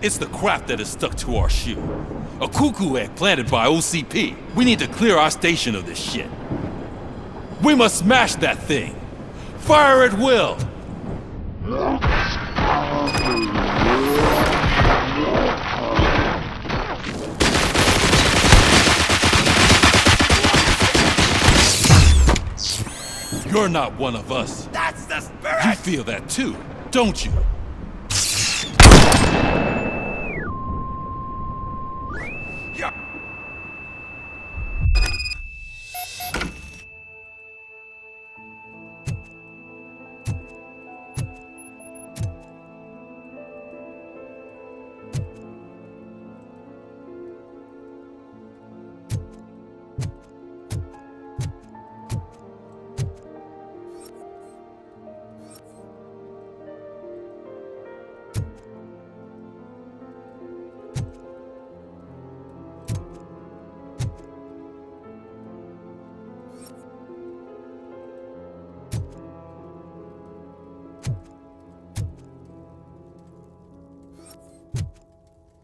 It's the crap that is stuck to our shoe. A cuckoo egg planted by OCP. We need to clear our station of this shit. We must smash that thing. Fire at will. You're not one of us. That's the spirit! You feel that too, don't you?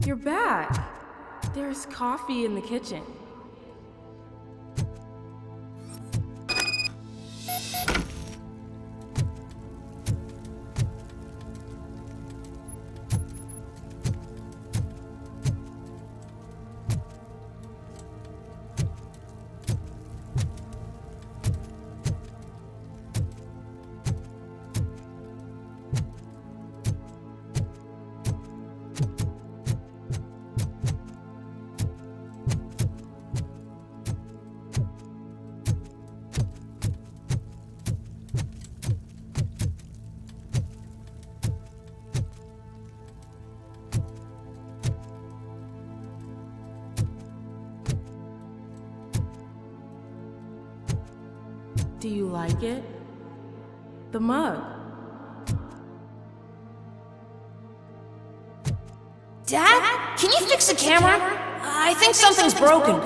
You're back. There's coffee in the kitchen. Do you like it? The mug. Dad? Can you fix the camera? I think something's broken.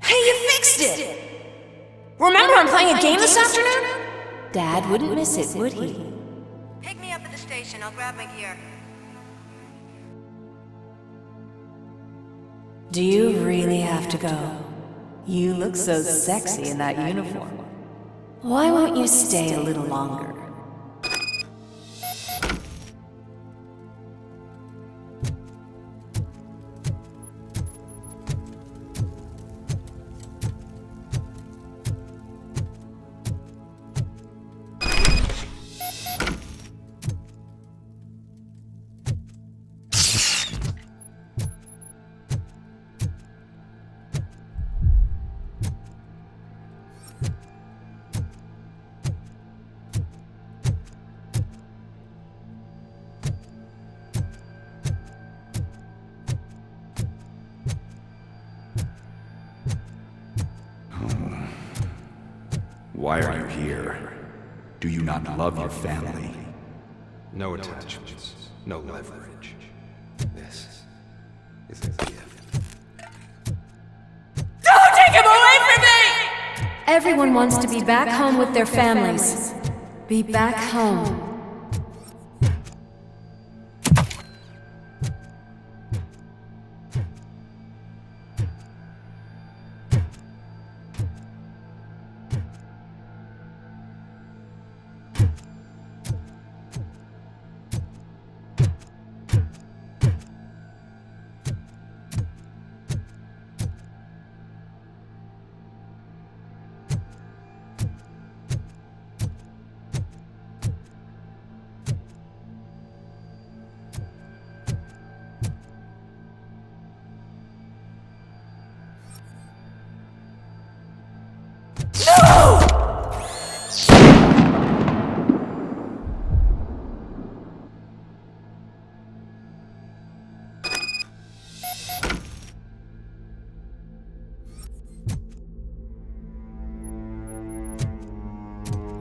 Hey, you fixed it! Remember I'm playing a game this afternoon? Dad wouldn't miss it, would he? Pick me up at the station. I'll grab my gear. Do you really have to go? You look so sexy in that uniform. Why won't you stay a little longer? Why are you here? Do you not love your family? No attachments, no leverage. This is a gift. Don't take him away from me! Everyone wants to be back home with their families. Be back home.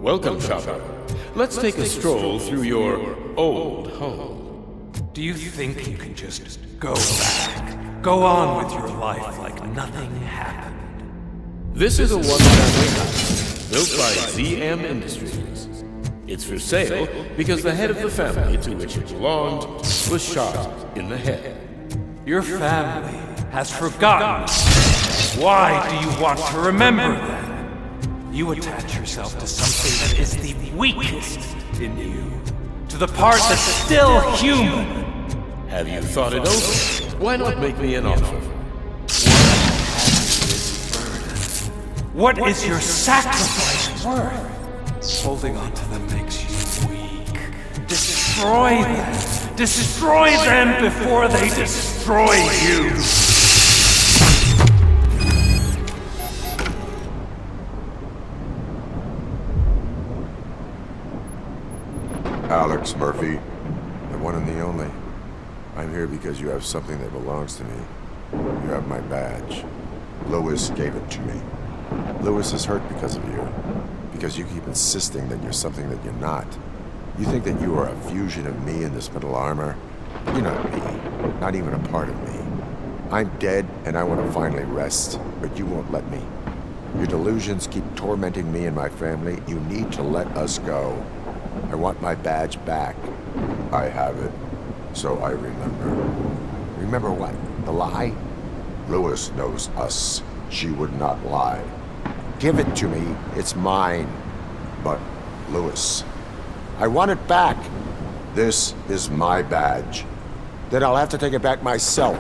Welcome, Chopper. Let's take a stroll through your old home. Do you think you can just go back? Go on with your life like nothing happened? This is a one-family house built by ZM Industries. It's for sale because the head of the family to which it belonged was shot in the head. Your family has forgotten. Why do you want to remember them? You attach yourself to something that is the weakest in you, to the part that's still human. Have you thought it over? Why not make me an offer? What is your sacrifice worth? Holding on to them makes you weak. Destroy them! Destroy them before they destroy you! Alex Murphy, the one and the only. I'm here because you have something that belongs to me. You have my badge. Lewis gave it to me. Lewis is hurt because of you. Because you keep insisting that you're something that you're not. You think that you are a fusion of me in this metal armor. You're not me. Not even a part of me. I'm dead and I want to finally rest, but you won't let me. Your delusions keep tormenting me and my family. You need to let us go. I want my badge back. I have it. So I remember. Remember what? The lie? Lewis knows us. She would not lie. Give it to me. It's mine. But, Lewis, I want it back. This is my badge. Then I'll have to take it back myself.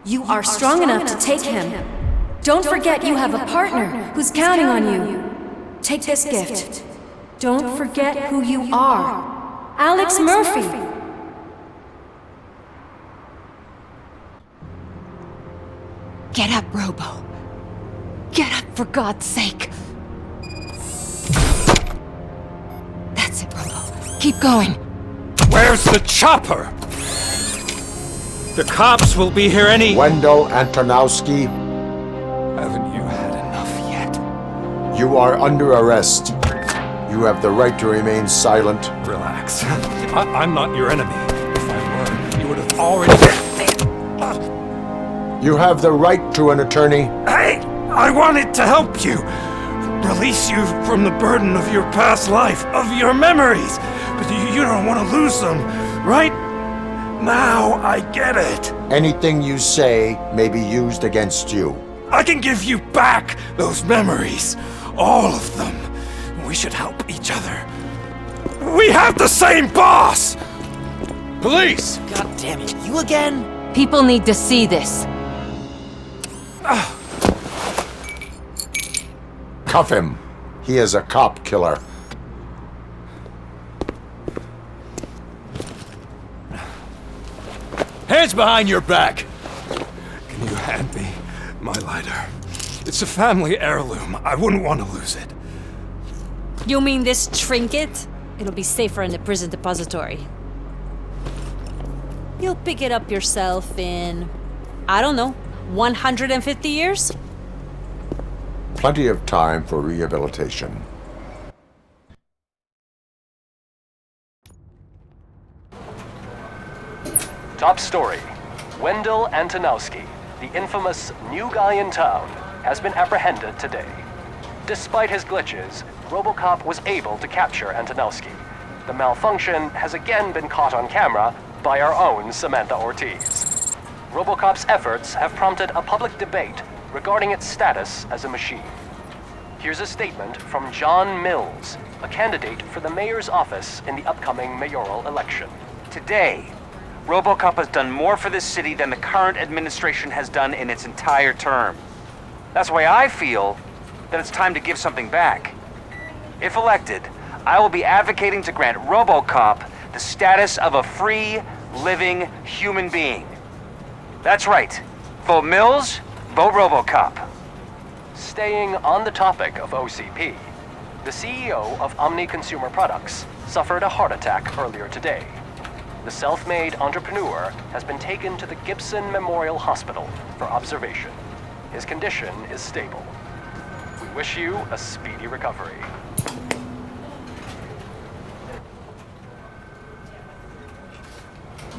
You are strong enough to take him. Don't forget you have a partner who's counting on you. Take this gift. Don't forget who you are. Alex Murphy. Get up, Robo. Get up, for God's sake. That's it, Robo. Keep going. Where's the chopper? The cops will be here any— Wendell Antonowski, Haven't you had enough yet? you are under arrest. You have the right to remain silent. Relax. I'm not your enemy. If I were, you would have already— You have the right to an attorney. Hey! I wanted to help you! Release you from the burden of your past life, of your memories! But you don't want to lose them, right? Now I get it! Anything you say may be used against you. I can give you back those memories. All of them. We should help each other. We have the same boss! Police! God damn it, you again? People need to see this. Cuff him. He is a cop killer. Hands behind your back! Can you hand me my lighter? It's a family heirloom. I wouldn't want to lose it. You mean this trinket? It'll be safer in the prison depository. You'll pick it up yourself in, I don't know, 150 years? Plenty of time for rehabilitation. Top story. Wendell Antonowski, the infamous new guy in town, has been apprehended today. Despite his glitches, Robocop was able to capture Antonowski. The malfunction has again been caught on camera by our own Samantha Ortiz. Robocop's efforts have prompted a public debate regarding its status as a machine. Here's a statement from John Mills, a candidate for the mayor's office in the upcoming mayoral election. Today, Robocop has done more for this city than the current administration has done in its entire term. That's why I feel that it's time to give something back. If elected, I will be advocating to grant Robocop the status of a free, living human being. That's right. Vote Mills, vote Robocop. Staying on the topic of OCP, the CEO of Omni Consumer Products suffered a heart attack earlier today. The self-made entrepreneur has been taken to the Gibson Memorial Hospital for observation. His condition is stable. wish you a speedy recovery.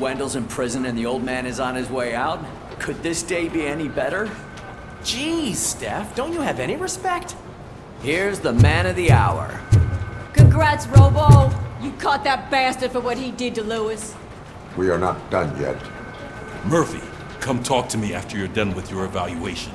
Wendell's in prison and the old man is on his way out? Could this day be any better? Jeez, Steph, don't you have any respect? Here's the man of the hour. Congrats, Robo! You caught that bastard for what he did to Lewis. We are not done yet. Murphy, come talk to me after you're done with your evaluation.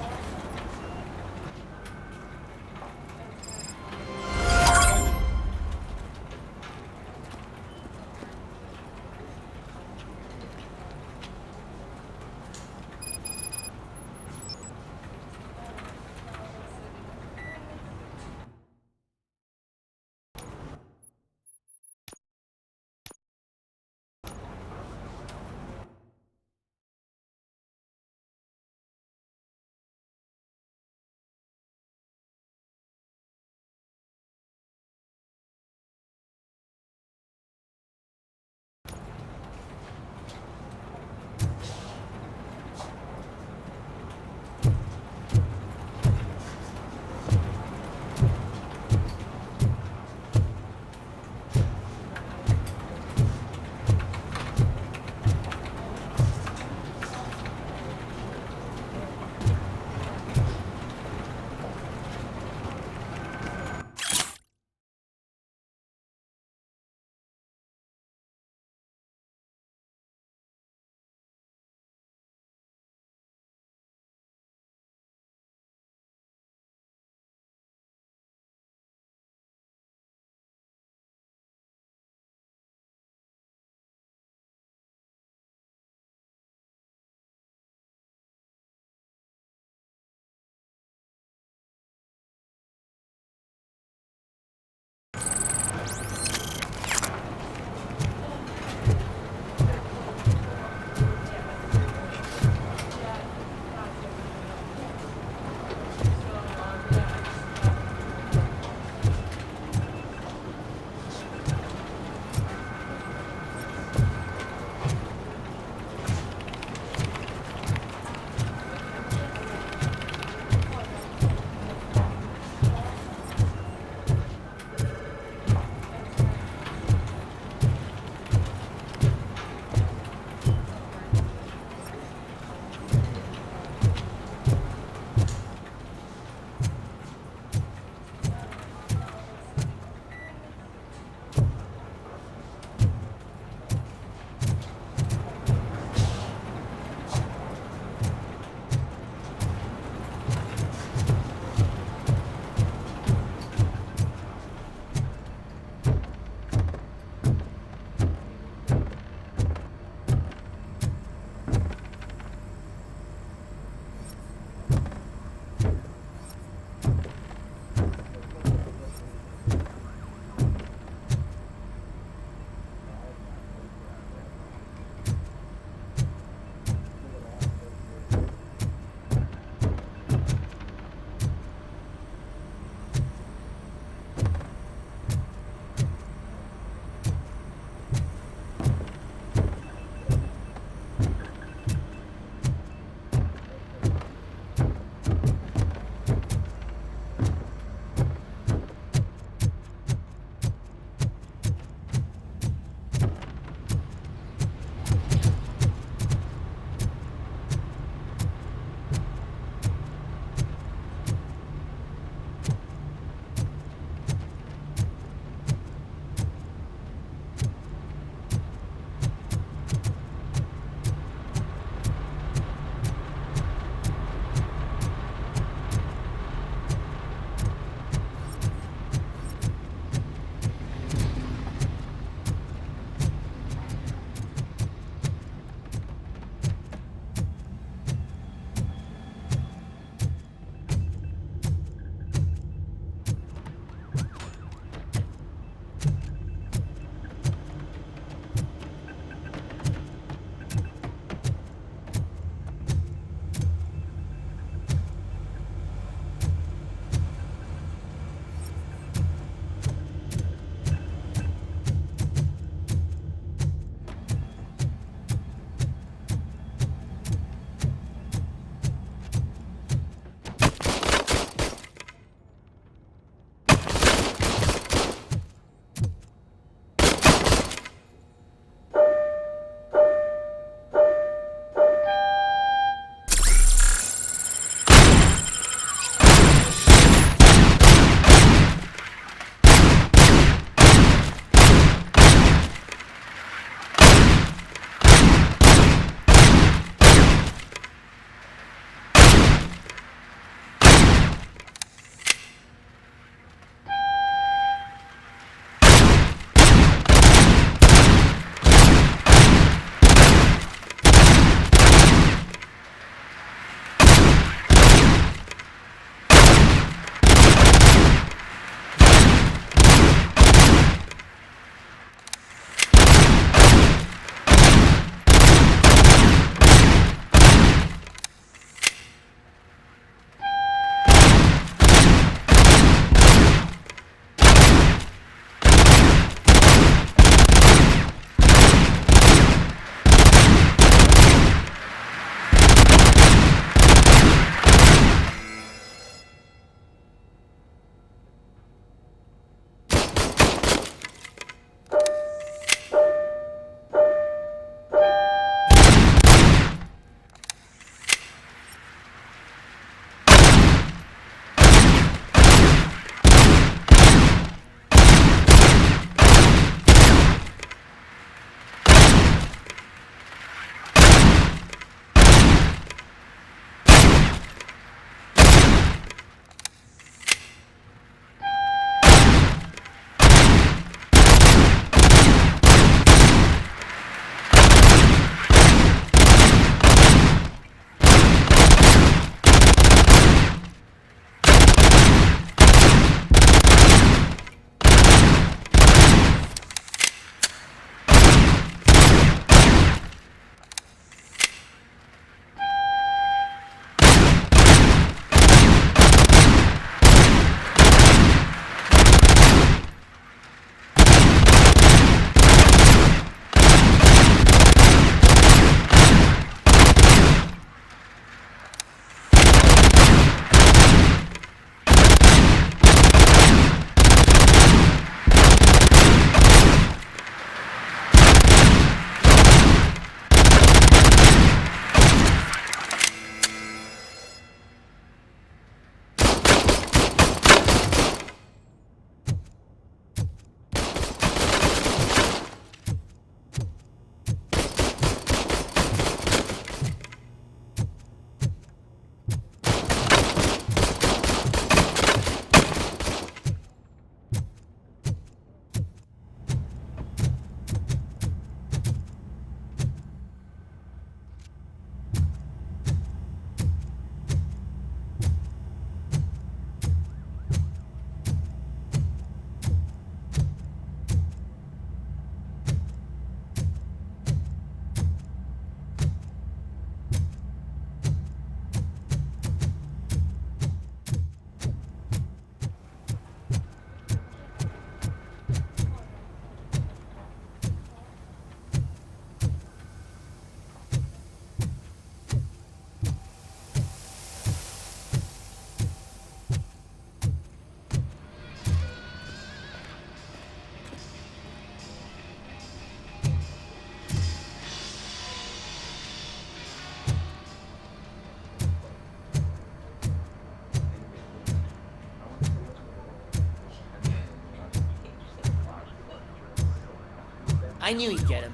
I knew he'd get him.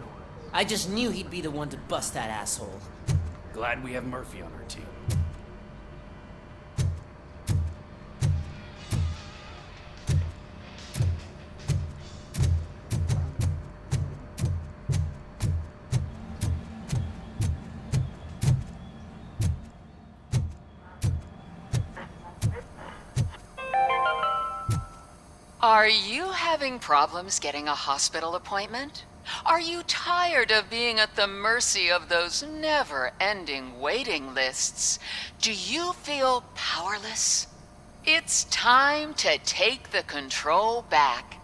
I just knew he'd be the one to bust that asshole. Glad we have Murphy on our team. Are you having problems getting a hospital appointment? Are you tired of being at the mercy of those never-ending waiting lists? Do you feel powerless? It's time to take the control back.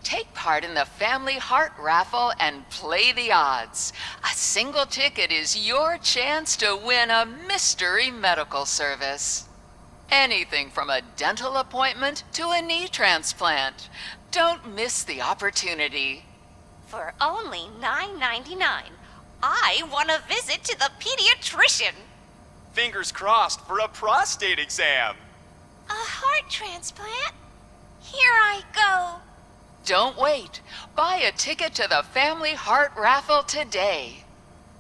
Take part in the Family Heart Raffle and play the odds. A single ticket is your chance to win a mystery medical service. Anything from a dental appointment to a knee transplant. Don't miss the opportunity. For only $9.99, I want to visit to the pediatrician. Fingers crossed for a prostate exam. A heart transplant? Here I go. Don't wait. Buy a ticket to the Family Heart Raffle today.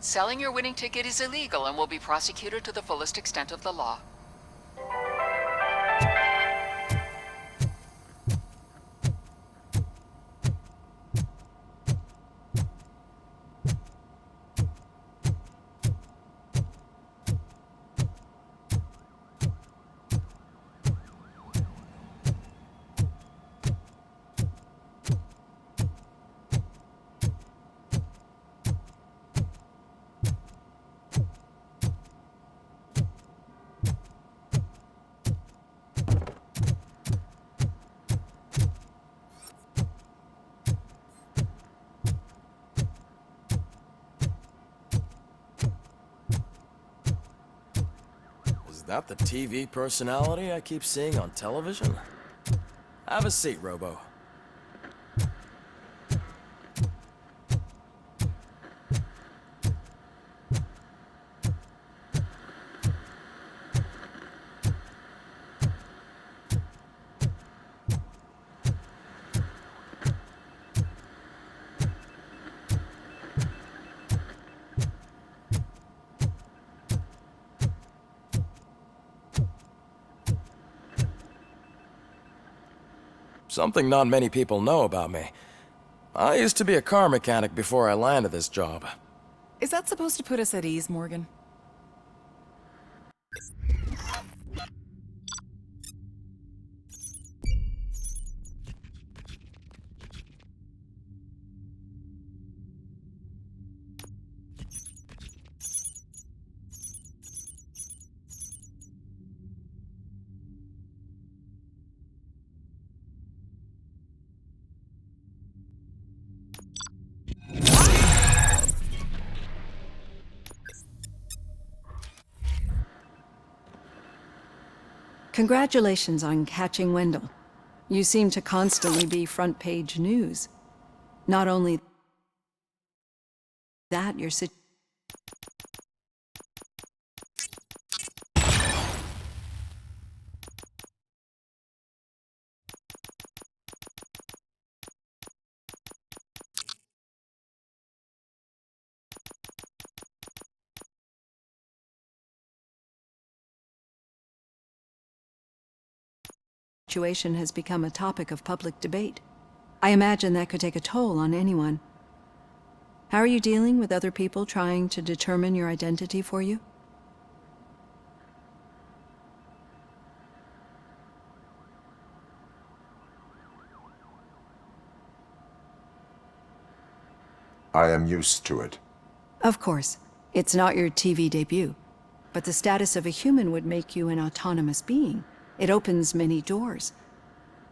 Selling your winning ticket is illegal and will be prosecuted to the fullest extent of the law. Is that the TV personality I keep seeing on television? Have a seat, Robo. Something not many people know about me. I used to be a car mechanic before I landed this job. Is that supposed to put us at ease, Morgan? Congratulations on catching Wendell. You seem to constantly be front-page news. Not only that, your situation has become a topic of public debate. I imagine that could take a toll on anyone. How are you dealing with other people trying to determine your identity for you? I am used to it. Of course, it's not your TV debut, but the status of a human would make you an autonomous being. It opens many doors.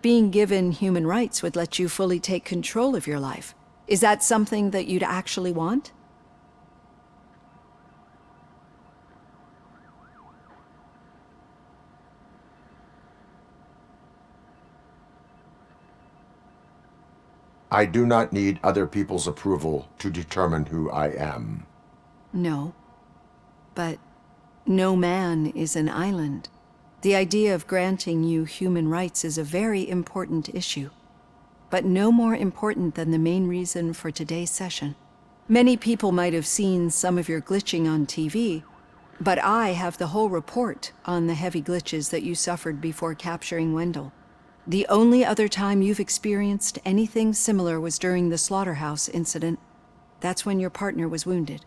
Being given human rights would let you fully take control of your life. Is that something that you'd actually want? I do not need other people's approval to determine who I am. No. But no man is an island. The idea of granting you human rights is a very important issue. but no more important than the main reason for today's session. Many people might have seen some of your glitching on TV, but I have the whole report on the heavy glitches that you suffered before capturing Wendell. The only other time you've experienced anything similar was during the slaughterhouse incident. That's when your partner was wounded.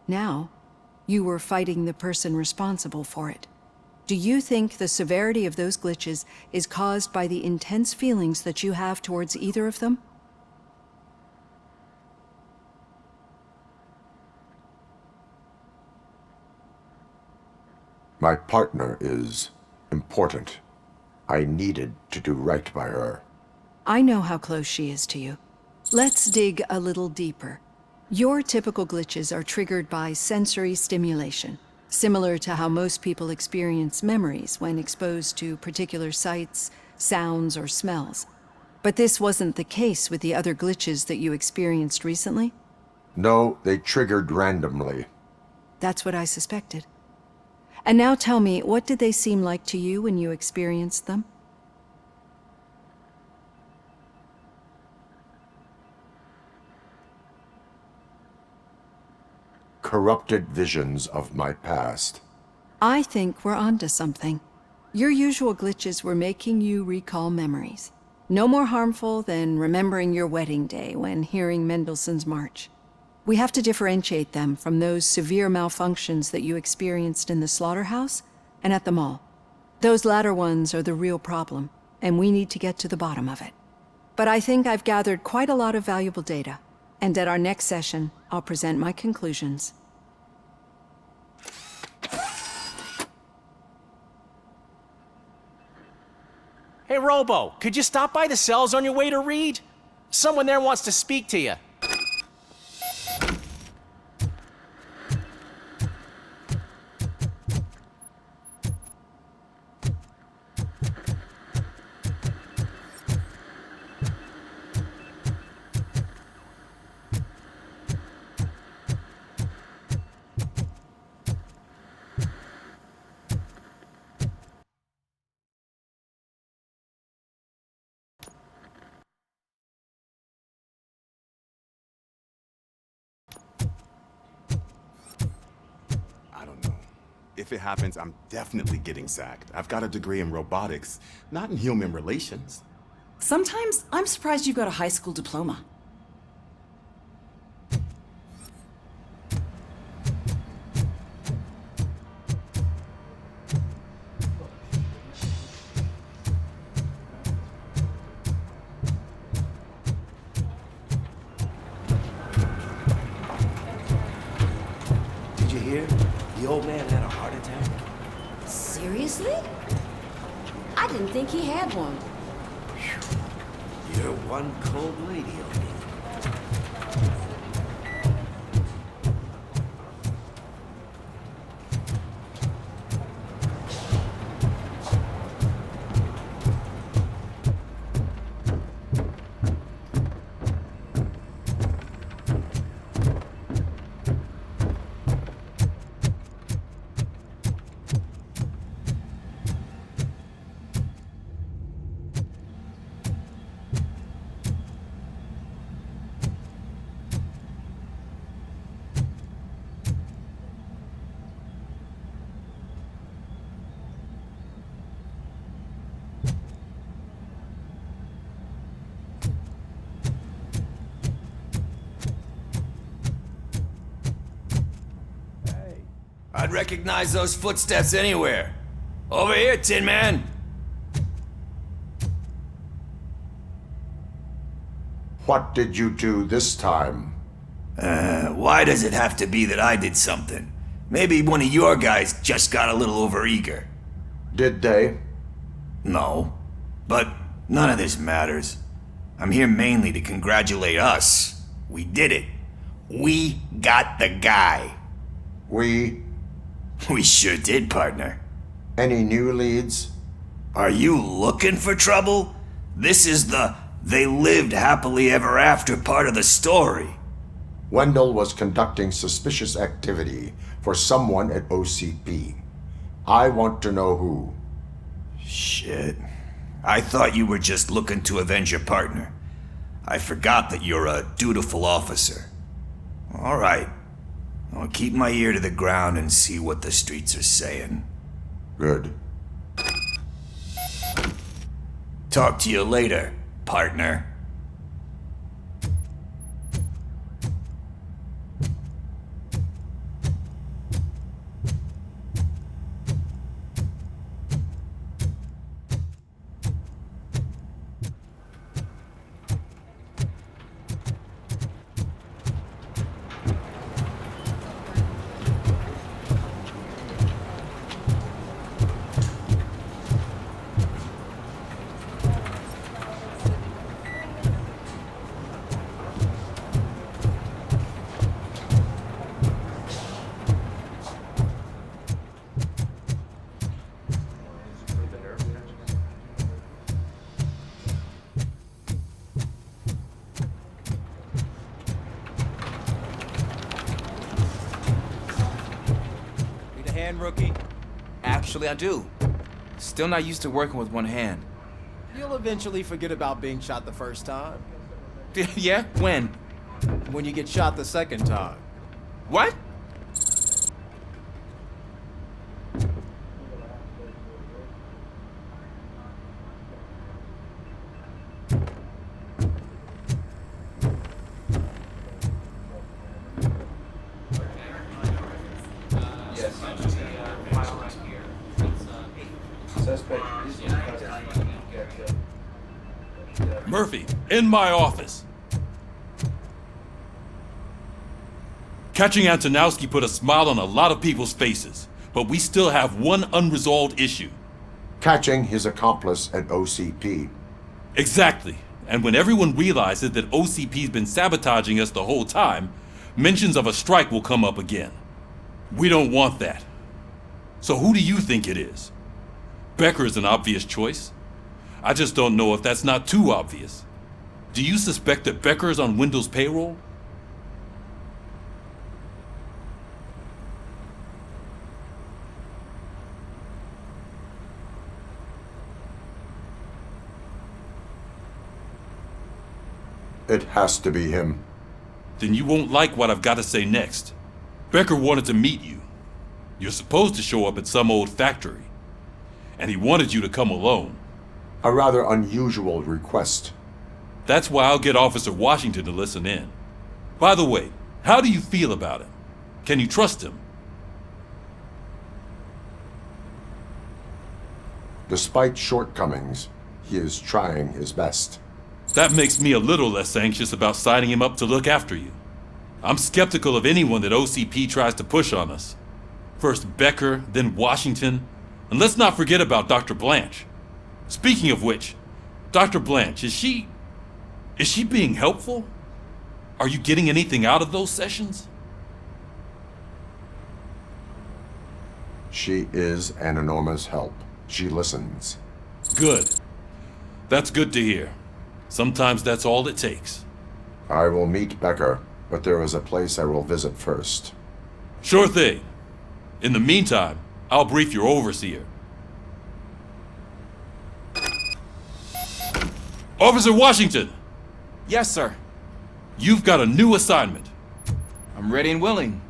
Now, you were fighting the person responsible for it. Do you think the severity of those glitches is caused by the intense feelings that you have towards either of them? My partner is important. I needed to do right by her. I know how close she is to you. Let's dig a little deeper. Your typical glitches are triggered by sensory stimulation, similar to how most people experience memories when exposed to particular sights, sounds, or smells. But this wasn't the case with the other glitches that you experienced recently? No, they triggered randomly. That's what I suspected. And now tell me, what did they seem like to you when you experienced them? Corrupted visions of my past. I think we're onto something. Your usual glitches were making you recall memories. No more harmful than remembering your wedding day when hearing Mendelssohn's March. We have to differentiate them from those severe malfunctions that you experienced in the slaughterhouse and at the mall. Those latter ones are the real problem, and we need to get to the bottom of it. But I think I've gathered quite a lot of valuable data, and at our next session, I'll present my conclusions. Hey, Robo, could you stop by the cells on your way to read? Someone there wants to speak to you. If it happens, I'm definitely getting sacked. I've got a degree in robotics, not in human relations. Sometimes I'm surprised you got a high school diploma. Did you hear? The old man had a heart attack. Seriously? I didn't think he had one. You're one cold lady, Odie. I'd recognize those footsteps anywhere. Over here, Tin Man. What did you do this time? Why does it have to be that I did something? Maybe one of your guys just got a little overeager. Did they? No. But none of this matters. I'm here mainly to congratulate us. We did it. We got the guy. We sure did, partner. Any new leads? Are you looking for trouble? This is the "they lived happily ever after" part of the story. Wendell was conducting suspicious activity for someone at OCP. I want to know who. Shit. I thought you were just looking to avenge your partner. I forgot that you're a dutiful officer. All right. I'll keep my ear to the ground and see what the streets are saying. Good. Talk to you later, partner. Rookie? Actually, I do. Still not used to working with one hand. You'll eventually forget about being shot the first time. Yeah? When? When you get shot the second time. What? Murphy, in my office. Catching Antonowski put a smile on a lot of people's faces, but we still have one unresolved issue. Catching his accomplice at OCP. Exactly. And when everyone realizes that OCP's been sabotaging us the whole time, mentions of a strike will come up again. We don't want that. So who do you think it is? Becker is an obvious choice. I just don't know if that's not too obvious. Do you suspect that Becker is on Wendell's payroll? It has to be him. Then you won't like what I've got to say next. Becker wanted to meet you. You're supposed to show up at some old factory. And he wanted you to come alone. A rather unusual request. That's why I'll get Officer Washington to listen in. By the way, how do you feel about him? Can you trust him? Despite shortcomings, he is trying his best. That makes me a little less anxious about signing him up to look after you. I'm skeptical of anyone that OCP tries to push on us. First Becker, then Washington, and let's not forget about Dr. Blanche. Speaking of which, Dr. Blanche, is she being helpful? Are you getting anything out of those sessions? She is an enormous help. She listens. Good. That's good to hear. Sometimes that's all it takes. I will meet Becker, but there is a place I will visit first. Sure thing. In the meantime, I'll brief your overseer. Officer Washington! Yes, sir. You've got a new assignment. I'm ready and willing.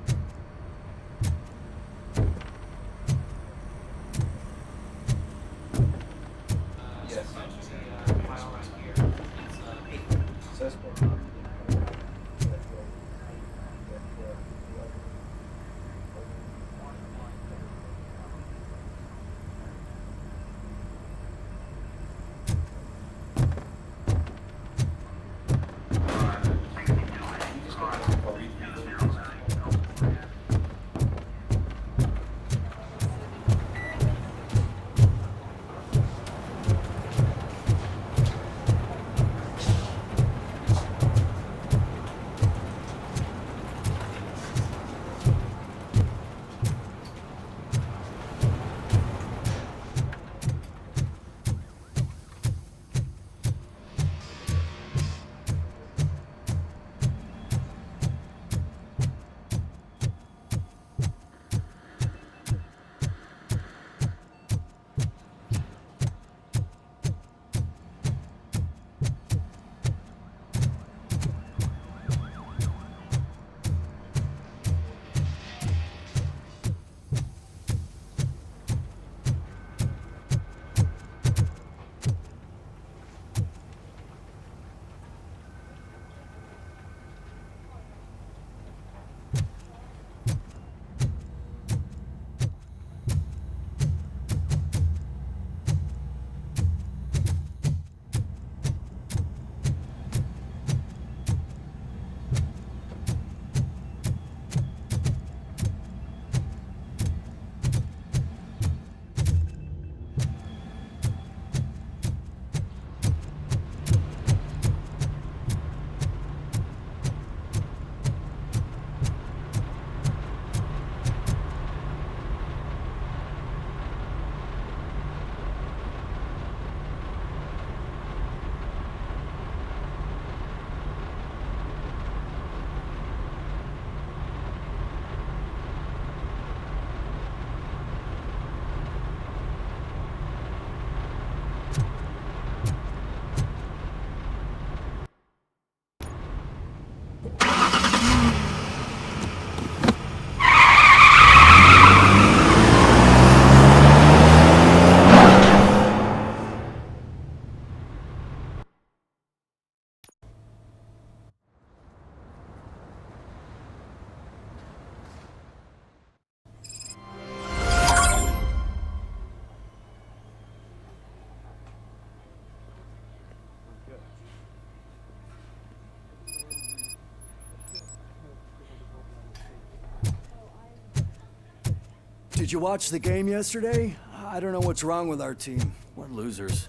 Did you watch the game yesterday? I don't know what's wrong with our team. We're losers.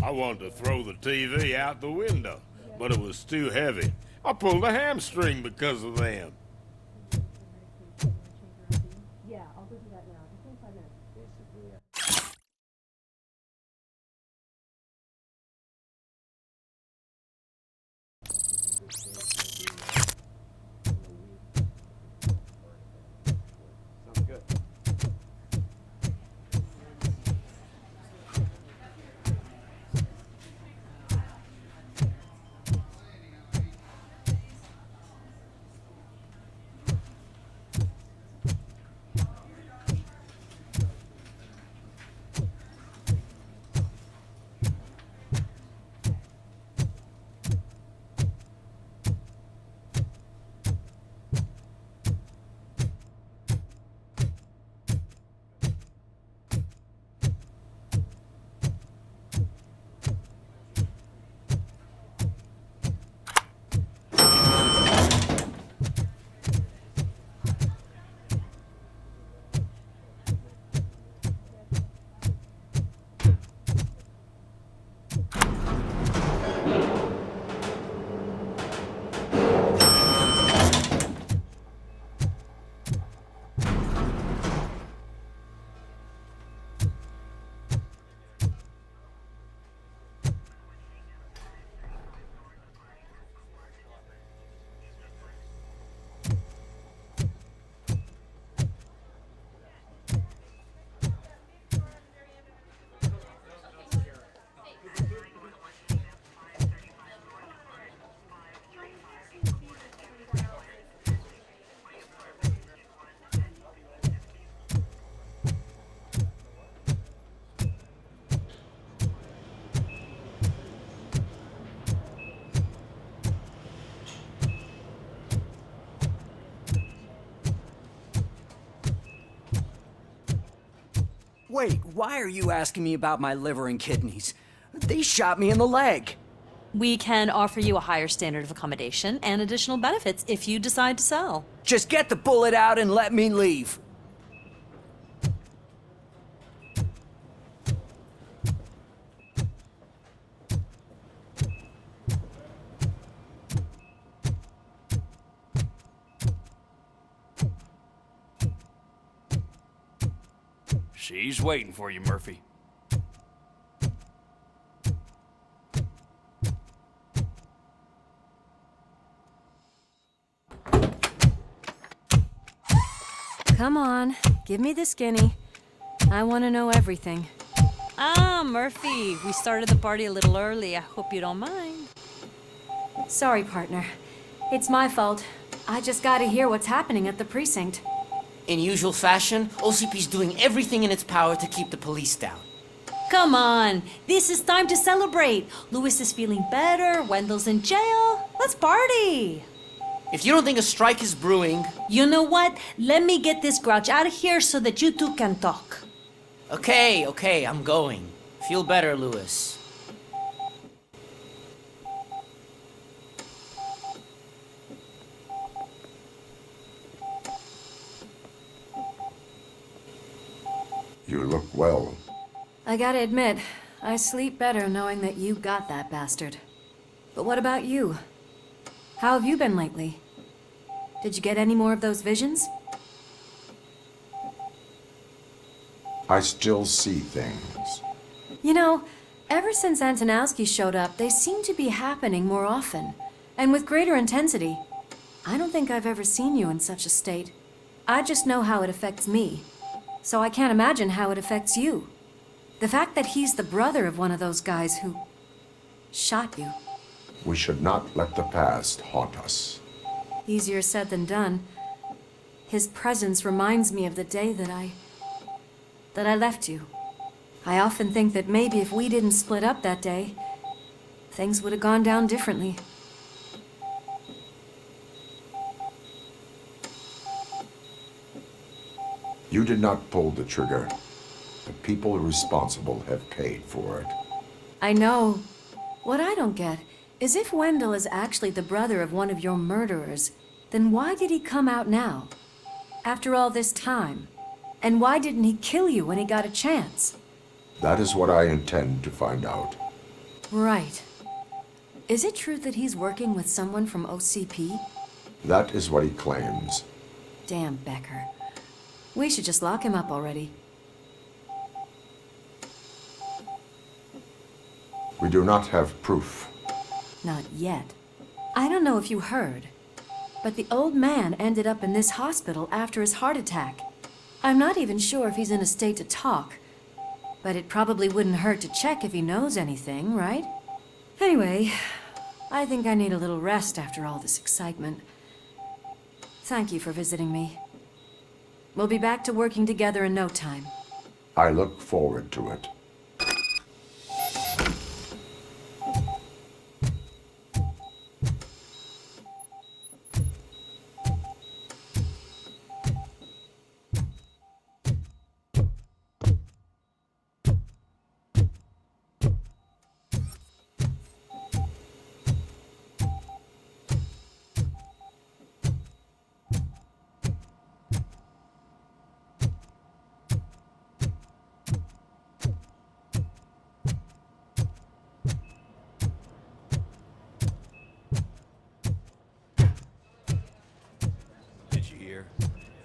I wanted to throw the TV out the window, but it was too heavy. I pulled a hamstring because of them. Yeah, I'll go do that now. Just in 5 minutes. Sounds good. Wait, why are you asking me about my liver and kidneys? They shot me in the leg. We can offer you a higher standard of accommodation and additional benefits if you decide to sell. Just get the bullet out and let me leave. She's waiting for you, Murphy. Come on, give me the skinny. I want to know everything. Ah, Murphy, we started the party a little early. I hope you don't mind. Sorry, partner. It's my fault. I just gotta hear what's happening at the precinct. In usual fashion, OCP's doing everything in its power to keep the police down. Come on, this is time to celebrate. Louis is feeling better, Wendell's in jail. Let's party. If you don't think a strike is brewing... You know what? Let me get this grouch out of here so that you two can talk. Okay, I'm going. Feel better, Louis. You look well. I gotta admit, I sleep better knowing that you got that bastard. But what about you? How have you been lately? Did you get any more of those visions? I still see things. You know, ever since Antonowski showed up, they seem to be happening more often, and with greater intensity. I don't think I've ever seen you in such a state. I just know how it affects me, so I can't imagine how it affects you. The fact that he's the brother of one of those guys who shot you. We should not let the past haunt us. Easier said than done. His presence reminds me of the day that I left you. I often think that maybe if we didn't split up that day, things would have gone down differently. You did not pull the trigger. The people responsible have paid for it. I know. What I don't get is if Wendell is actually the brother of one of your murderers, then why did he come out now? After all this time? And why didn't he kill you when he got a chance? That is what I intend to find out. Right. Is it true that he's working with someone from OCP? That is what he claims. Damn Becker. We should just lock him up already. We do not have proof. Not yet. I don't know if you heard, but the old man ended up in this hospital after his heart attack. I'm not even sure if he's in a state to talk, but it probably wouldn't hurt to check if he knows anything, right? Anyway, I think I need a little rest after all this excitement. Thank you for visiting me. We'll be back to working together in no time. I look forward to it.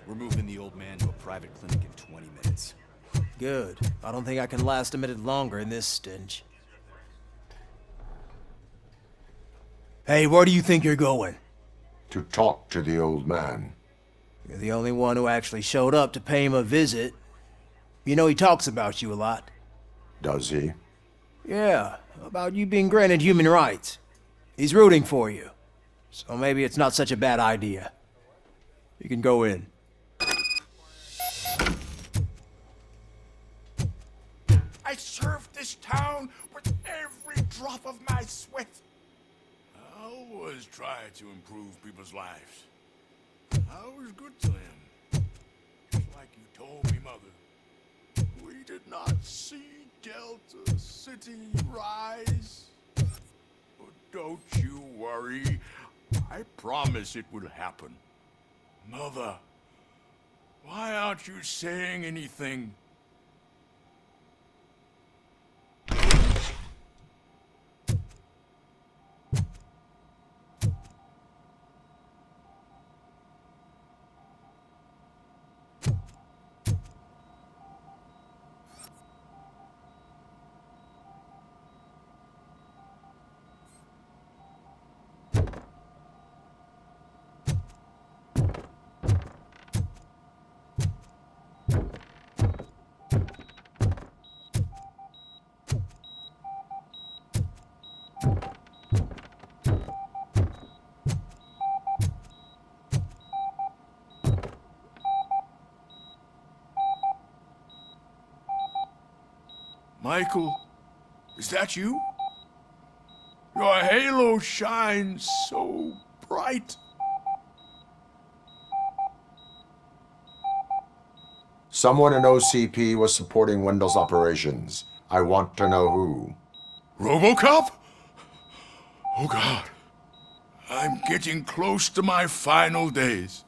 We're moving the old man to a private clinic in 20 minutes. Good. I don't think I can last a minute longer in this stench. Hey, where do you think you're going? To talk to the old man. You're the only one who actually showed up to pay him a visit. You know he talks about you a lot. Does he? Yeah, about you being granted human rights. He's rooting for you. So maybe it's not such a bad idea. You can go in. I served this town with every drop of my sweat. I always try to improve people's lives. I was good to him. Just like you told me, Mother. We did not see Delta City rise. But don't you worry. I promise it will happen. Mother, why aren't you saying anything? Michael, is that you? Your halo shines so bright. Someone in OCP was supporting Wendell's operations. I want to know who. Robocop? Oh God. I'm getting close to my final days.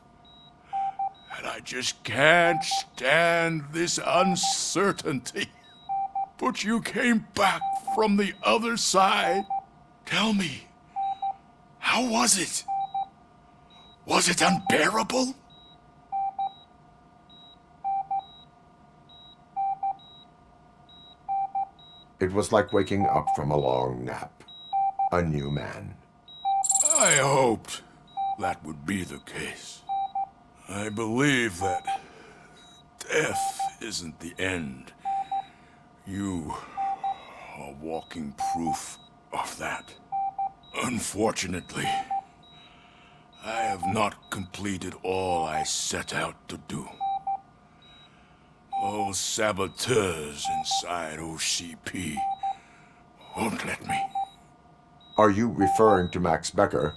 And I just can't stand this uncertainty. But you came back from the other side. Tell me, how was it? Was it unbearable? It was like waking up from a long nap. A new man. I hoped that would be the case. I believe that death isn't the end. You are walking proof of that. Unfortunately, I have not completed all I set out to do. Those saboteurs inside OCP won't let me. Are you referring to Max Becker?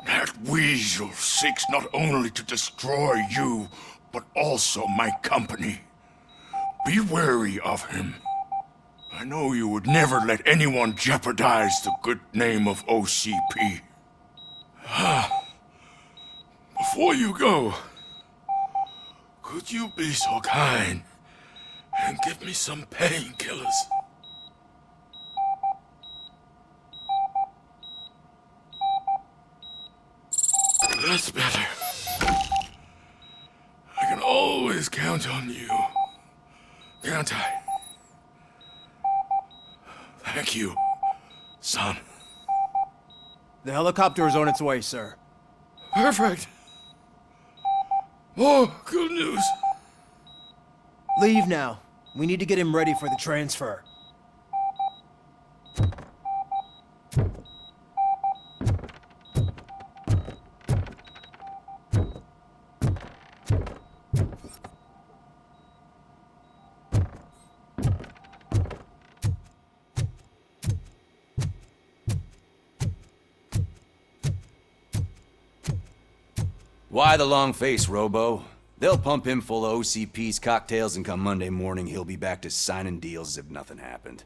That weasel seeks not only to destroy you, but also my company. Be wary of him. I know you would never let anyone jeopardize the good name of OCP. Before you go, Could you be so kind and give me some painkillers? That's better. I can always count on you, can't I? Thank you, son. The helicopter is on its way, sir. Perfect. More good news. Leave now. We need to get him ready for the transfer. Why the long face, Robo? They'll pump him full of OCP's cocktails, and come Monday morning, he'll be back to signing deals as if nothing happened.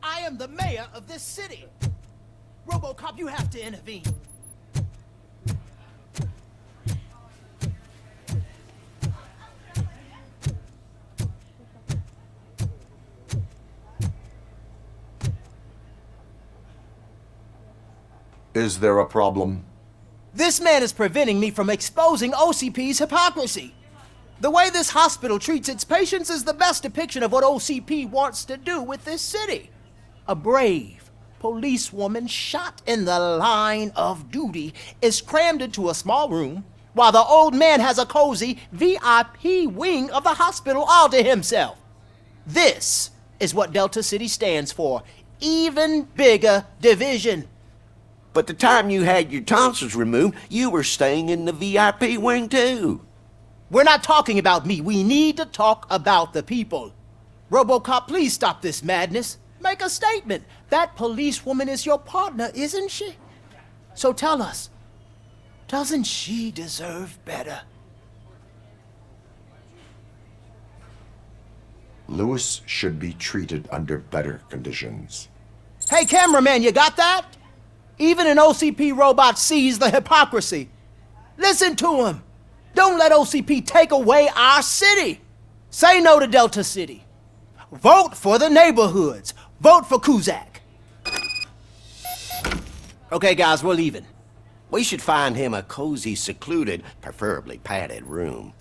I am the mayor of this city. Robocop, you have to intervene. Is there a problem? This man is preventing me from exposing OCP's hypocrisy. The way this hospital treats its patients is the best depiction of what OCP wants to do with this city. A brave policewoman shot in the line of duty is crammed into a small room, while the old man has a cozy VIP wing of the hospital all to himself. This is what Delta City stands for. Even bigger division. But the time you had your tonsils removed, you were staying in the VIP wing too. We're not talking about me. We need to talk about the people. Robocop, please stop this madness. Make a statement. That policewoman is your partner, isn't she? So tell us, doesn't she deserve better? Lewis should be treated under better conditions. Hey, cameraman, you got that? Even an OCP robot sees the hypocrisy. Listen to him. Don't let OCP take away our city. Say no to Delta City. Vote for the neighborhoods. Vote for Kuzak. Okay, guys, we're leaving. We should find him a cozy, secluded, preferably padded room.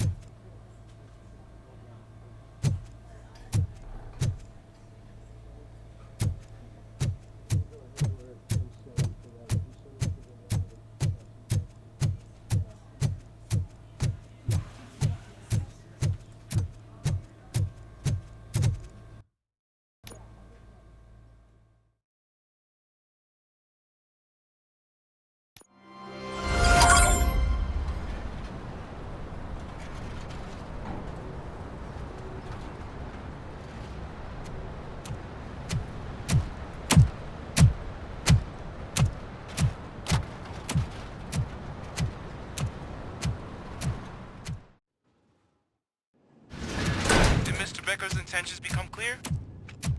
Becker's intentions become clear?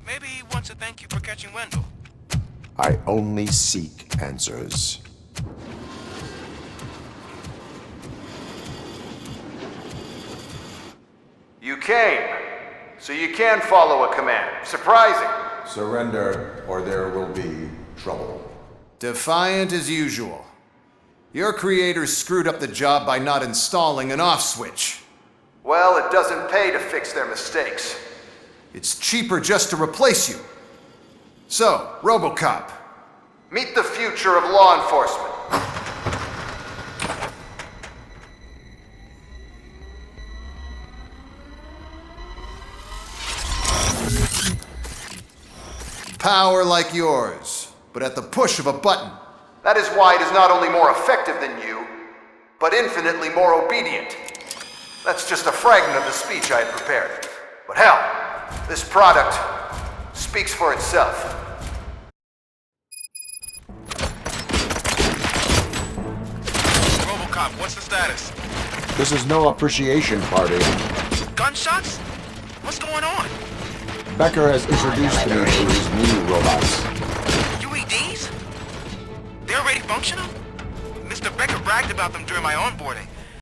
Maybe he wants to thank you for catching Wendell. I only seek answers. You came, so you can follow a command. Surprising. Surrender, or there will be trouble. Defiant as usual. Your creators screwed up the job by not installing an off switch. Well, it doesn't pay to fix their mistakes. It's cheaper just to replace you. So, Robocop, meet the future of law enforcement. Power like yours, but at the push of a button. That is why it is not only more effective than you, but infinitely more obedient. That's just a fragment of the speech I had prepared. But hell, this product speaks for itself. Robocop, what's the status? This is no appreciation party. Gunshots? What's going on? Becker has introduced me to his new robots. UEDs? They're already functional? Mr. Becker bragged about them during my onboarding.